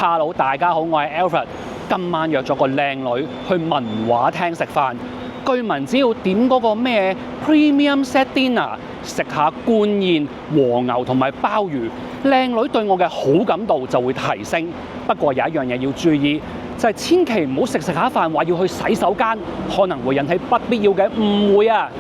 Hello， 大家好，我係 Alfred。今晚約咗個靚女去文華廳食飯。據聞只要點嗰個咩 Premium Set Dinner， 食下灌宴、和牛同埋鮑魚，靚女對我嘅好感度就會提升。不過有一樣嘢要注意，就係千祈唔好食下飯話要去洗手間，可能會引起不必要嘅誤會啊！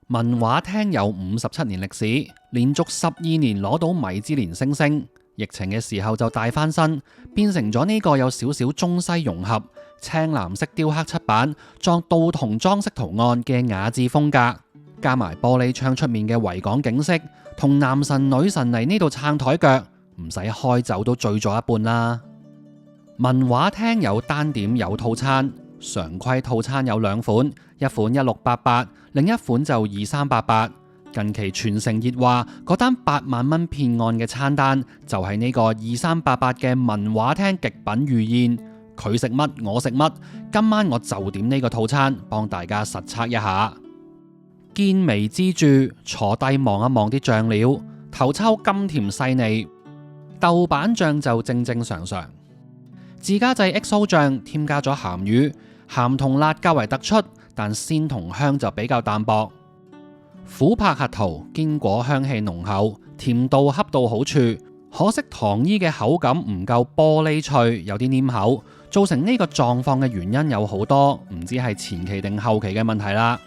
文華廳有57年歷史，連續12年攞到米芝蓮星星。疫情嘅時候就大翻身，變成咗呢個有少少中西融合、青藍色雕刻漆板、裝倒銅裝飾圖案嘅雅致風格，加埋玻璃窗出面嘅維港景色，同男神女神嚟呢度撐台腳，唔使開酒都醉咗一半啦。文華廳有單點有套餐，常規套餐有兩款，一款1688，另一款就2388。近期全城熱話嗰單8萬蚊騙案嘅餐單，就係呢個2388嘅文華廳極品御宴。佢食乜我食乜，今晚我就點呢個套餐，幫大家實測一下。見微知著，坐低望一望啲醬料，頭抽甘甜細膩，豆瓣醬就正正常常。自家製 XO 醬添加咗鹹魚，鹹同辣較為突出，但鮮同香就比較淡薄。琥珀核桃堅果香氣濃厚，甜度恰到好處，可惜糖衣嘅口感唔夠玻璃脆，有啲黏口。造成呢個狀況嘅原因有好多，唔知係前期定後期嘅問題啦。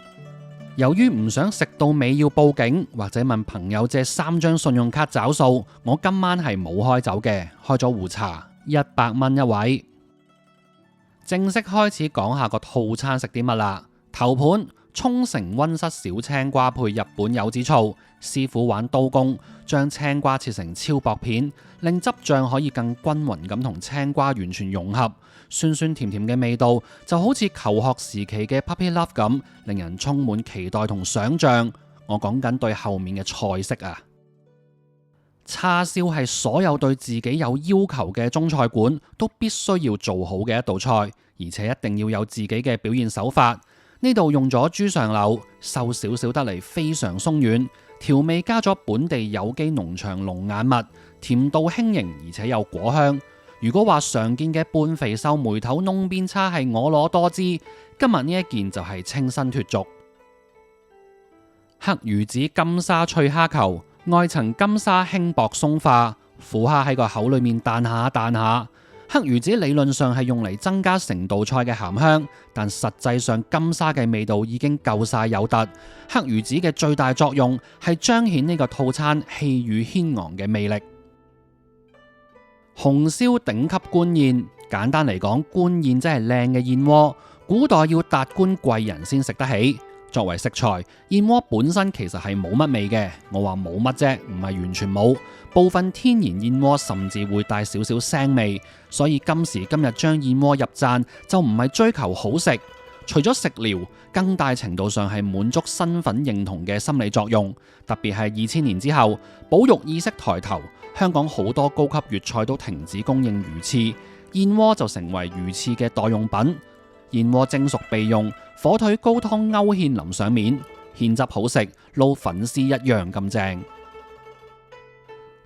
由於唔想食到尾要報警或者問朋友借3張信用卡找數，我今晚係冇開酒嘅，開咗壺茶，100蚊一位。正式開始講下個套餐食啲乜啦。頭盤沖繩溫室小青瓜配日本柚子醋，師傅玩刀工，將青瓜切成超薄片，令汁醬可以更均勻咁同青瓜完全融合，酸酸甜甜嘅味道就好似求學時期嘅 Puppy Love 咁，令人充滿期待同想像。我講緊對後面嘅菜式啊，叉燒係所有對自己有要求嘅中菜館都必須要做好嘅一道菜，而且一定要有自己嘅表現手法。呢度用咗豬上柳，瘦少少得嚟非常鬆軟，調味加咗本地有機農場龍眼蜜，甜度輕盈而且有果香。如果話常見嘅半肥瘦梅頭㶶邊叉係婀娜多姿，今日呢一件就係清新脫俗。黑魚子金沙脆蝦球，外層金沙輕薄鬆化，虎蝦喺個口裏面彈下彈下。黑魚子理論上係用嚟增加成道菜嘅鹹香，但實際上金沙嘅味道已經夠晒有突。黑魚子嘅最大作用係彰顯呢個套餐氣宇軒昂嘅魅力。紅燒頂級官燕，簡單嚟講，官燕即係靚嘅燕窩，古代要達官貴人先食得起。作為食材，燕窩本身其實係冇乜味嘅，我話冇乜啫，唔係完全冇。部分天然燕窩甚至會帶少少腥味，所以今時今日將燕窩入讚就唔係追求好食，除咗食療，更大程度上係滿足身份認同嘅心理作用。特別係2000年之後，保育意識抬頭，香港好多高級粵菜都停止供應魚翅，燕窩就成為魚翅嘅代用品。燕窩蒸熟備用，火腿高湯勾芡淋上面，芡汁好食，撈粉絲一樣咁正。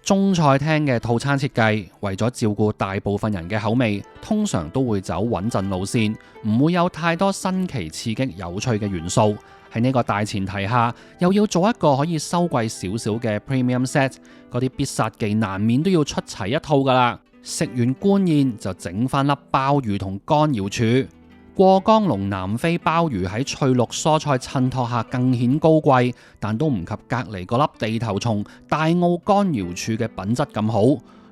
中菜廳嘅套餐設計，為咗照顧大部分人嘅口味，通常都會走穩陣路線，唔會有太多新奇刺激有趣嘅元素。喺呢個大前提下，又要做一個可以收貴少少嘅 Premium Set， 嗰啲必殺技難免都要出齊一套噶啦。食完官燕就整翻粒鮑魚同乾瑤柱。過江龍南非鮑魚喺翠綠蔬菜襯托下更顯高貴，但都唔及隔離嗰粒地頭蟲大澳乾瑤柱嘅品質咁好。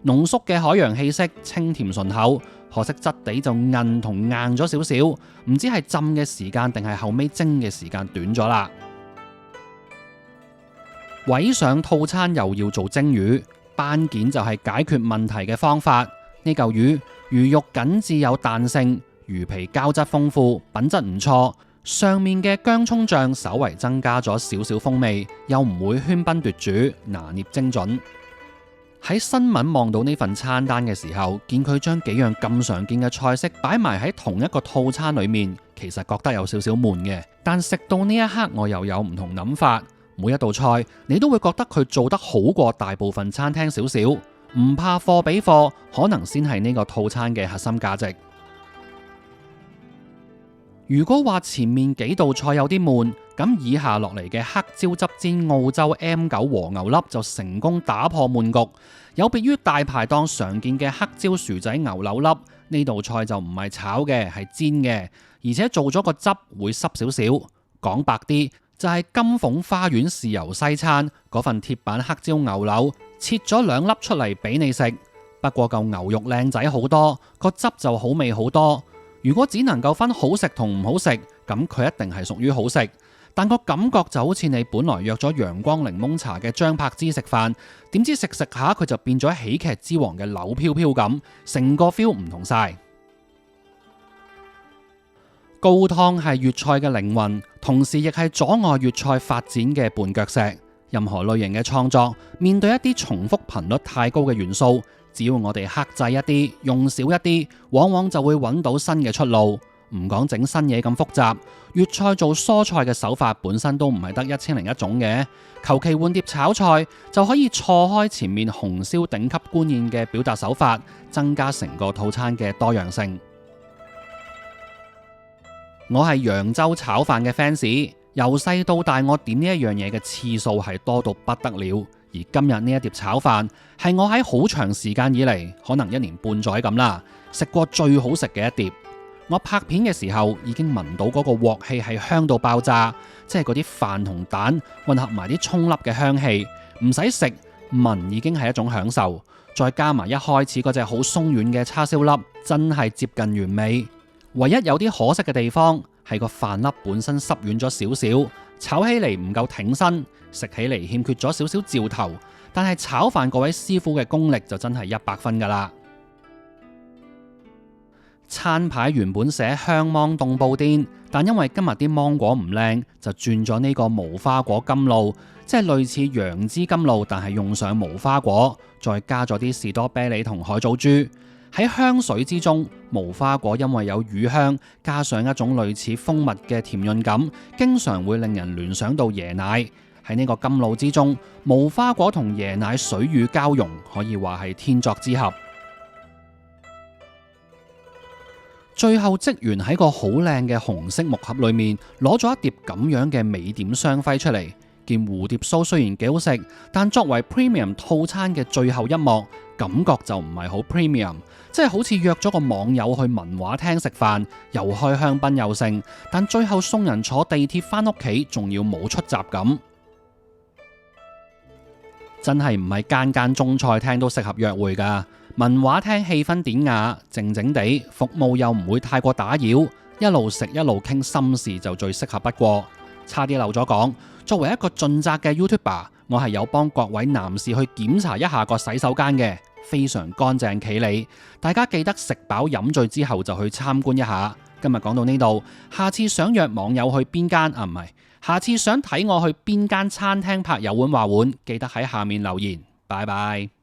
濃縮嘅海洋氣息，清甜順口，可惜質地就韌同硬咗少少，唔知係浸嘅時間定係後尾蒸嘅時間短咗啦。位上套餐又要做蒸魚，斑件就係解決問題嘅方法。呢嚿魚肉緊緻有彈性。魚皮膠質豐富，品質唔錯。上面嘅薑蔥醬稍為增加咗少少風味，又唔會喧賓奪主，拿捏精準。喺新聞望到呢份餐單嘅時候，見佢將幾樣咁常見嘅菜式擺埋喺同一個套餐裏面，其實覺得有少少悶嘅。但食到呢一刻，我又有唔同諗法。每一道菜你都會覺得佢做得好過大部分餐廳少少。唔怕貨比貨，可能先係呢個套餐嘅核心價值。如果話前面幾道菜有啲悶，咁以下落嚟嘅黑椒汁煎澳洲 M9 和牛粒就成功打破悶局。有別於大排檔常見嘅黑椒薯仔牛柳粒，呢道菜就唔係炒嘅，係煎嘅，而且做咗個汁會濕少少。講白啲，就係金鳳花園豉油西餐嗰份鐵板黑椒牛柳，切咗2粒出嚟俾你食。不過嚿牛肉靚仔好多，個汁就好味好多。如果只能夠分好食同唔好食，咁佢一定係屬於好食。但個感覺就好似你本來約咗陽光檸檬茶嘅張柏芝食飯，點知食食下佢就變咗喜劇之王嘅柳飄飄咁，成個 feel 唔同晒。高湯係粵菜嘅靈魂，同時亦係阻礙粵菜發展嘅絆腳石。任何類型嘅創作，面對一啲重複頻率太高嘅元素，只要我哋克制一啲，用少一啲，往往就會揾到新嘅出路。唔講整新嘢咁複雜，粵菜做蔬菜嘅手法本身都唔係得1001種嘅，求其換碟炒菜就可以錯開前面紅燒頂級官宴嘅表達手法，增加成個套餐嘅多樣性。我係揚州炒飯嘅 fans，由細到大我點呢一樣嘢嘅次數係多到不得了，而今日呢一碟炒飯係我喺好長時間以嚟，可能1年半載咁啦，食過最好食嘅一碟。我拍片嘅時候已經聞到嗰個鑊氣係香到爆炸，即係嗰啲飯同蛋混合埋啲蔥粒嘅香氣，唔使食聞已經係一種享受。再加埋一開始嗰隻好鬆軟嘅叉燒粒，真係接近完美。唯一有啲可惜嘅地方係個飯粒本身濕軟咗少少，炒起嚟唔夠挺身，食起嚟欠缺咗少少嚼頭。但係炒飯嗰位師傅嘅功力就真係100分㗎啦。餐牌原本寫香芒凍布甸，但因為今日啲芒果唔靚，就轉咗呢個無花果甘露，即係類似楊枝甘露，但係用上無花果，再加咗啲士多啤梨同海藻珠。喺香水之中，無花果因為有乳香，加上一種類似蜂蜜嘅甜潤感，經常會令人聯想到椰奶。喺呢個甘露之中，無花果同椰奶水乳交融，可以話係天作之合。最後職員喺個好靚嘅紅色木盒裏面攞咗一碟咁樣嘅美點雙輝出嚟。件蝴蝶酥雖然幾好食，但作為 premium 套餐嘅最後一幕，感覺就唔係好 premium， 即係好似約咗個網友去文華廳食飯，又開香檳又盛，但最後送人坐地鐵返屋企，仲要冇出閘咁。真係唔係間間中菜廳都適合約會㗎。文華廳氣氛典雅，靜靜地，服務又唔會太過打擾，一路食一路傾心事就最適合不過。差啲漏咗講，作為一個盡責嘅 YouTuber，我係有幫各位男士去檢查一下個洗手間嘅，非常乾淨企理。大家記得食飽飲醉之後就去參觀一下。今日講到呢度，下次想約網友去邊間唔係，下次想睇我去邊間餐廳拍有碗話碗，記得喺下面留言。拜拜。